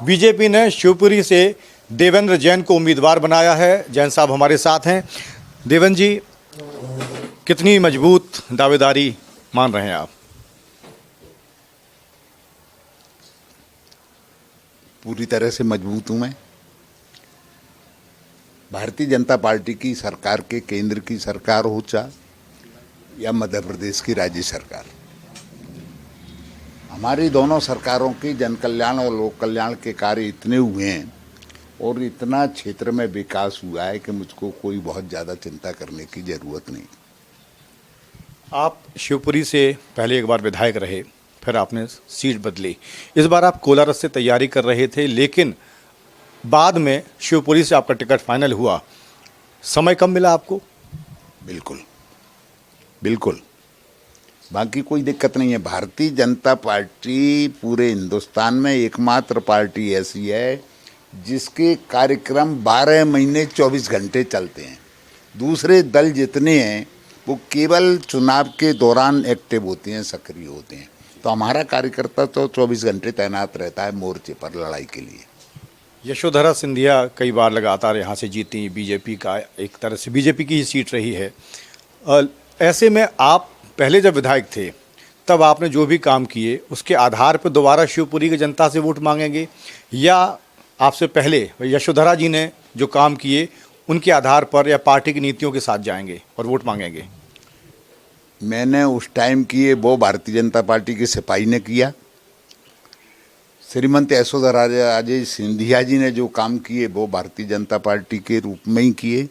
BJP ने शिवपुरी से देवेंद्र जैन को उम्मीदवार बनाया है। जैन साहब हमारे साथ हैं। देवेंद्र जी, कितनी मजबूत दावेदारी मान रहे हैं आप? पूरी तरह से मजबूत हूं मैं। भारतीय जनता पार्टी की सरकार के केंद्र की सरकार हो चाहे या मध्य प्रदेश की राज्य सरकार, हमारी दोनों सरकारों की जन कल्याण और लोक कल्याण के कार्य इतने हुए हैं और इतना क्षेत्र में विकास हुआ है कि मुझको कोई बहुत ज़्यादा चिंता करने की ज़रूरत नहीं। आप शिवपुरी से पहले एक बार विधायक रहे, फिर आपने सीट बदली। इस बार आप कोलारस से तैयारी कर रहे थे, लेकिन बाद में शिवपुरी से आपका टिकट फाइनल हुआ। समय कम मिला आपको? बिल्कुल बिल्कुल, बाकी कोई दिक्कत नहीं है। भारतीय जनता पार्टी पूरे हिंदुस्तान में एकमात्र पार्टी ऐसी है जिसके कार्यक्रम 12 महीने 24 घंटे चलते हैं। दूसरे दल जितने हैं वो केवल चुनाव के दौरान एक्टिव होते हैं, सक्रिय होते हैं। तो हमारा कार्यकर्ता तो 24 घंटे तैनात रहता है मोर्चे पर लड़ाई के लिए। यशोधरा सिंधिया कई बार लगातार यहाँ से जीती, बीजेपी का एक तरह से बीजेपी की ही सीट रही है। ऐसे में आप पहले जब विधायक थे तब आपने जो भी काम किए उसके आधार पर दोबारा शिवपुरी की जनता से वोट मांगेंगे, या आपसे पहले यशोधरा जी ने जो काम किए उनके आधार पर या पार्टी की नीतियों के साथ जाएंगे और वोट मांगेंगे? मैंने उस टाइम किए वो भारतीय जनता पार्टी के सिपाही ने किया। श्रीमती यशोधरा राजे सिंधिया जी ने जो काम किए वो भारतीय जनता पार्टी के रूप में ही किए,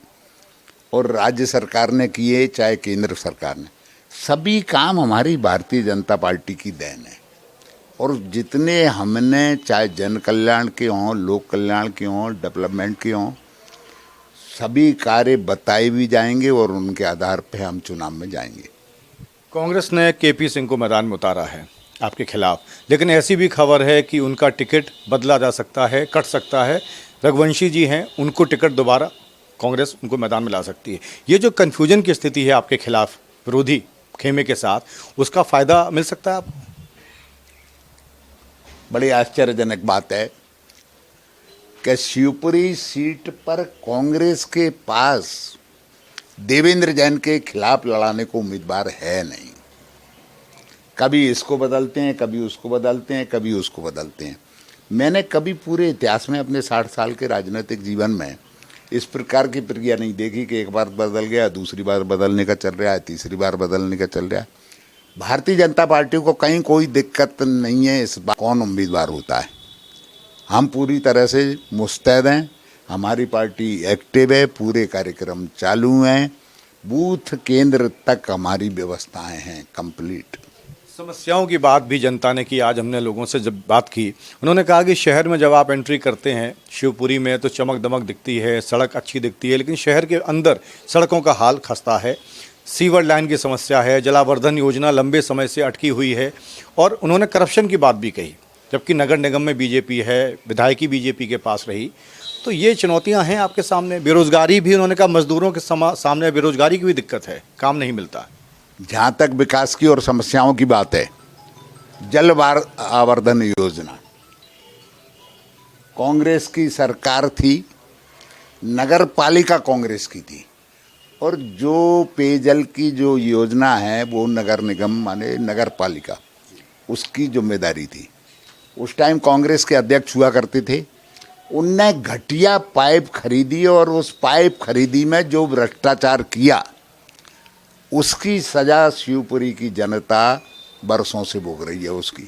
और राज्य सरकार ने किए चाहे केंद्र सरकार ने, सभी काम हमारी भारतीय जनता पार्टी की देन है। और जितने हमने चाहे जन कल्याण के हों, लोक कल्याण के हों, डेवलपमेंट के हों, सभी कार्य बताए भी जाएंगे और उनके आधार पर हम चुनाव में जाएंगे। कांग्रेस ने केपी सिंह को मैदान में उतारा है आपके खिलाफ, लेकिन ऐसी भी खबर है कि उनका टिकट बदला जा सकता है, कट सकता है। रघुवंशी जी हैं, उनको टिकट दोबारा कांग्रेस उनको मैदान में ला सकती है। ये जो कन्फ्यूजन की स्थिति है आपके खिलाफ विरोधी खेमे के साथ, उसका फ़ायदा मिल सकता है आपको? बड़ी आश्चर्यजनक बात है कि शिवपुरी सीट पर कांग्रेस के पास देवेंद्र जैन के खिलाफ लड़ाने को उम्मीदवार है नहीं। कभी इसको बदलते हैं, कभी उसको बदलते हैं, कभी उसको बदलते हैं। मैंने कभी पूरे इतिहास में अपने 60 साल के राजनीतिक जीवन में इस प्रकार की प्रक्रिया नहीं देखी कि एक बार बदल गया, दूसरी बार बदलने का चल रहा है, तीसरी बार बदलने का चल रहा है। भारतीय जनता पार्टी को कहीं कोई दिक्कत नहीं है इस बार कौन उम्मीदवार होता है। हम पूरी तरह से मुस्तैद हैं, हमारी पार्टी एक्टिव है, पूरे कार्यक्रम चालू हैं, बूथ केंद्र तक हमारी व्यवस्थाएं हैं कंप्लीट। समस्याओं की बात भी जनता ने की। आज हमने लोगों से जब बात की, उन्होंने कहा कि शहर में जब आप एंट्री करते हैं शिवपुरी में तो चमक दमक दिखती है, सड़क अच्छी दिखती है, लेकिन शहर के अंदर सड़कों का हाल खस्ता है। सीवर लाइन की समस्या है, जलावर्धन योजना लंबे समय से अटकी हुई है, और उन्होंने करप्शन की बात भी कही, जबकि नगर निगम में बीजेपी है, विधायकी बीजेपी के पास रही। तो ये चुनौतियाँ हैं आपके सामने। बेरोजगारी भी, उन्होंने कहा मजदूरों के सामने बेरोजगारी की भी दिक्कत है, काम नहीं मिलता। जहाँ तक विकास की और समस्याओं की बात है, जल आवर्धन योजना कांग्रेस की सरकार थी, नगर पालिका कांग्रेस की थी, और जो पेयजल की जो योजना है वो नगर निगम माने नगर पालिका उसकी जिम्मेदारी थी। उस टाइम कांग्रेस के अध्यक्ष हुआ करते थे, उनने घटिया पाइप खरीदी और उस पाइप खरीदी में जो भ्रष्टाचार किया उसकी सजा शिवपुरी की जनता बरसों से भोग रही है। उसकी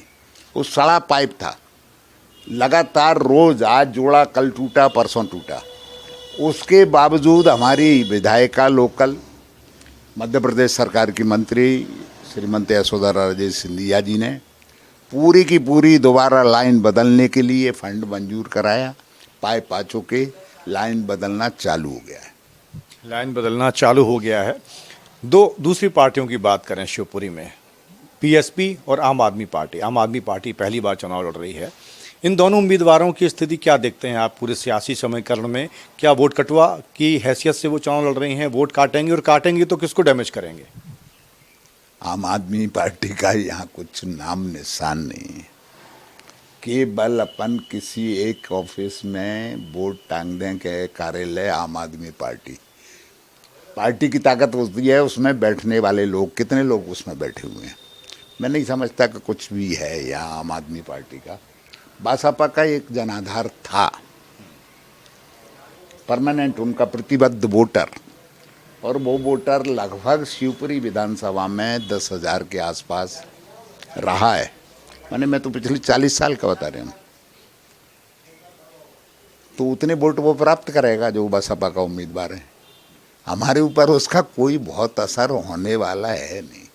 वो सड़ा पाइप था, लगातार रोज आज जोड़ा, कल टूटा, परसों टूटा। उसके बावजूद हमारी विधायिका लोकल मध्य प्रदेश सरकार की मंत्री श्रीमती यशोधरा राजे सिंधिया जी ने पूरी की पूरी दोबारा लाइन बदलने के लिए फंड मंजूर कराया। पाइप आ चुके, लाइन बदलना चालू हो गया है। लाइन बदलना चालू हो गया है। दूसरी पार्टियों की बात करें शिवपुरी में, पीएसपी और आम आदमी पार्टी। आम आदमी पार्टी पहली बार चुनाव लड़ रही है। इन दोनों उम्मीदवारों की स्थिति क्या देखते हैं आप पूरे सियासी समीकरण में? क्या वोट कटवा की हैसियत से वो चुनाव लड़ रही हैं? वोट काटेंगे, और काटेंगे तो किसको डैमेज करेंगे? आम आदमी पार्टी का यहाँ कुछ नाम निशान नहीं है। केवल अपन किसी एक ऑफिस में बोर्ड टांग दें कि कार्यालय आम आदमी पार्टी, पार्टी की ताकत होती है उसमें बैठने वाले लोग, कितने लोग उसमें बैठे हुए हैं। मैं नहीं समझता कि कुछ भी है यहाँ आम आदमी पार्टी का। बसपा का एक जनाधार था, परमानेंट उनका प्रतिबद्ध वोटर, और वो वोटर लगभग शिवपुरी विधानसभा में 10,000 के आसपास रहा है। मैं तो पिछले 40 साल का बता रहा हूँ। तो उतने वोट वो प्राप्त करेगा जो बसपा का उम्मीदवार है। हमारे ऊपर उसका कोई बहुत असर होने वाला है नहीं।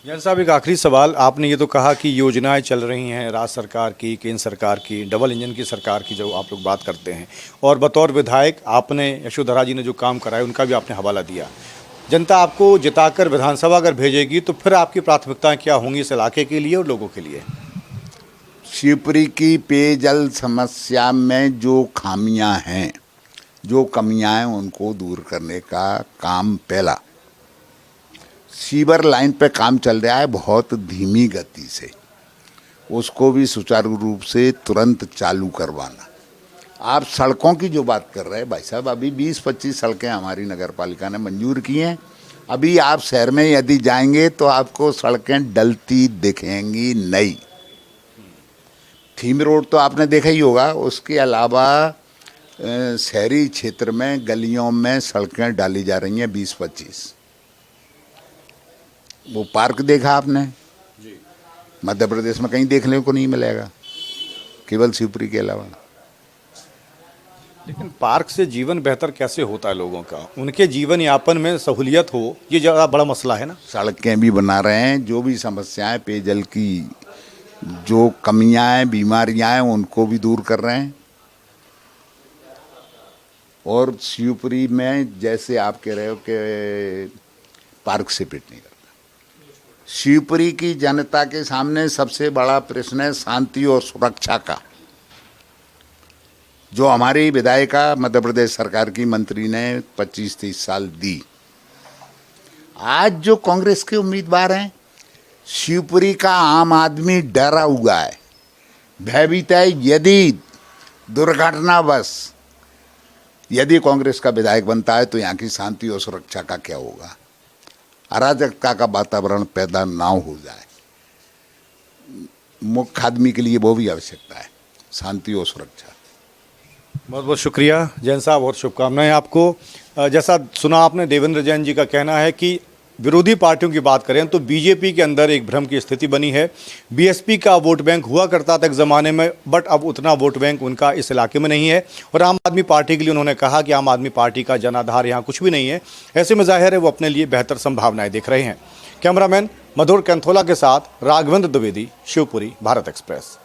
जैन साहब, एक आखिरी सवाल, आपने ये तो कहा कि योजनाएं चल रही हैं राज्य सरकार की, केंद्र सरकार की, डबल इंजन की सरकार की जो आप लोग बात करते हैं, और बतौर विधायक आपने यशोधरा जी ने जो काम कराए उनका भी आपने हवाला दिया। जनता आपको जिताकर विधानसभा अगर भेजेगी तो फिर आपकी प्राथमिकताएं क्या होंगी इस इलाके के लिए और लोगों के लिए? शिवपुरी की पेयजल समस्या में जो खामियां हैं, जो कमियां हैं, उनको दूर करने का काम पहला। सीवर लाइन पे काम चल रहा है बहुत धीमी गति से, उसको भी सुचारू रूप से तुरंत चालू करवाना। आप सड़कों की जो बात कर रहे हैं भाई साहब, अभी 20-25 सड़कें हमारी नगर पालिका ने मंजूर की हैं। अभी आप शहर में यदि जाएंगे तो आपको सड़कें डलती दिखेंगी नई। थीम रोड तो आपने देखा ही होगा, उसके अलावा शहरी क्षेत्र में गलियों में सड़कें डाली जा रही हैं 20-25। वो पार्क देखा आपने जी, मध्य प्रदेश में कहीं देखने को नहीं मिलेगा, केवल शिवपुरी के अलावा। लेकिन पार्क से जीवन बेहतर कैसे होता है लोगों का, उनके जीवन यापन में सहूलियत हो, ये ज़्यादा बड़ा मसला है ना। सड़कें भी बना रहे हैं, जो भी समस्याएं पेयजल की जो कमियां हैं, बीमारियां हैं, उनको भी दूर कर रहे हैं। और शिवपुरी में जैसे आप कह रहे हो कि पार्क से पेट नहीं करता, शिवपुरी की जनता के सामने सबसे बड़ा प्रश्न है शांति और सुरक्षा का, जो हमारी विधायिका मध्य प्रदेश सरकार की मंत्री ने 25-30 साल दी। आज जो कांग्रेस के उम्मीदवार हैं, शिवपुरी का आम आदमी डरा हुआ है, भयभीत है। यदि दुर्घटनावश यदि कांग्रेस का विधायक बनता है तो यहाँ की शांति और सुरक्षा का क्या होगा, अराजकता का वातावरण पैदा ना हो जाए। मुख्य आदमी के लिए वो भी आवश्यकता है, शांति और सुरक्षा। बहुत बहुत शुक्रिया जैन साहब और शुभकामनाएं आपको। जैसा सुना आपने, देवेंद्र जैन जी का कहना है कि विरोधी पार्टियों की बात करें तो बीजेपी के अंदर एक भ्रम की स्थिति बनी है। बीएसपी का वोट बैंक हुआ करता था एक ज़माने में, बट अब उतना वोट बैंक उनका इस इलाके में नहीं है। और आम आदमी पार्टी के लिए उन्होंने कहा कि आम आदमी पार्टी का जनाधार यहाँ कुछ भी नहीं है। ऐसे में जाहिर है वो अपने लिए बेहतर संभावनाएं देख रहे हैं। कैमरामैन मधुर कैंथोला के साथ राघवेंद्र द्विवेदी, शिवपुरी, भारत एक्सप्रेस।